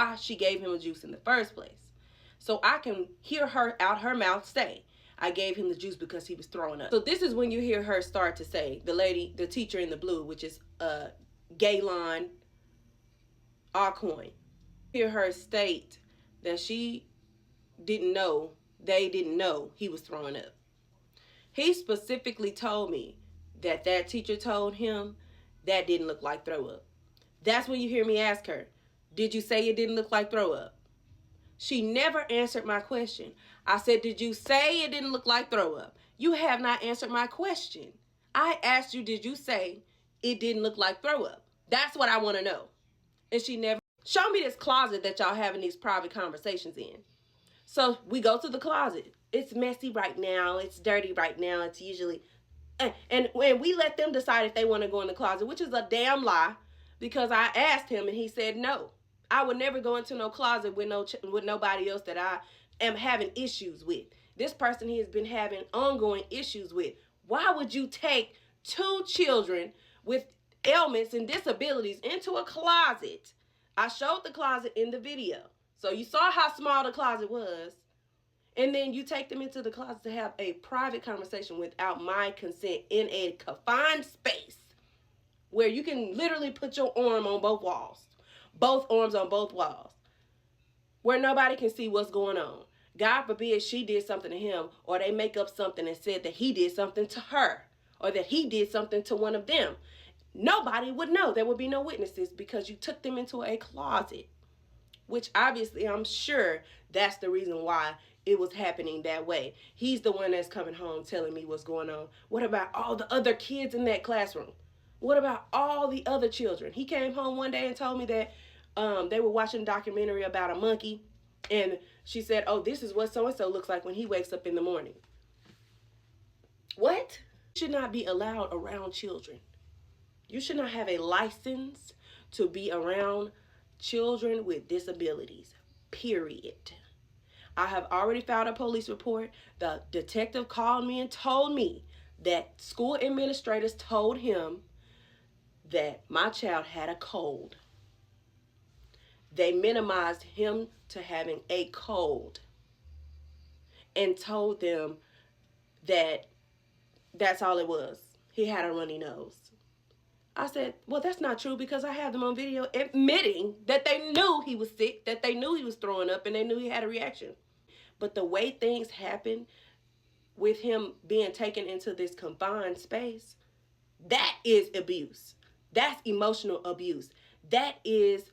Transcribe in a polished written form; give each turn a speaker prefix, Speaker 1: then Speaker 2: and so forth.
Speaker 1: why she gave him a juice in the first place. So I can hear her out her mouth say, I gave him the juice because he was throwing up. So this is when you hear her start to say, the lady, the teacher in the blue, which is Gaylon Alcoin. Hear her state that she didn't know, they didn't know he was throwing up. He specifically told me that that teacher told him that didn't look like throw up. That's when you hear me ask her, did you say it didn't look like throw up? She never answered my question. I said, did you say it didn't look like throw up? You have not answered my question. I asked you, did you say it didn't look like throw up? That's what I want to know. And she never. Show me this closet that y'all having these private conversations in. So we go to the closet. It's messy right now. It's dirty right now. It's usually, and when we let them decide if they want to go in the closet, which is a damn lie, because I asked him and he said no. I would never go into no closet with nobody else that I am having issues with. This person he has been having ongoing issues with. Why would you take two children with ailments and disabilities into a closet? I showed the closet in the video. So you saw how small the closet was. And then you take them into the closet to have a private conversation without my consent in a confined space where you can literally put your arm on both walls. Both arms on both walls. Where nobody can see what's going on. God forbid she did something to him, or they make up something and said that he did something to her, or that he did something to one of them. Nobody would know. There would be no witnesses because you took them into a closet. Which obviously I'm sure that's the reason why it was happening that way. He's the one that's coming home telling me what's going on. What about all the other kids in that classroom? What about all the other children? He came home one day and told me that they were watching a documentary about a monkey. And she said, oh, this is what so-and-so looks like when he wakes up in the morning. What? You should not be allowed around children. You should not have a license to be around children with disabilities, period. I have already filed a police report. The detective called me and told me that school administrators told him that my child had a cold. They minimized him to having a cold and told them that that's all it was. He had a runny nose. I said, well, that's not true because I have them on video admitting that they knew he was sick, that they knew he was throwing up, and they knew he had a reaction. But the way things happen with him being taken into this confined space, that is abuse. That's emotional abuse. That is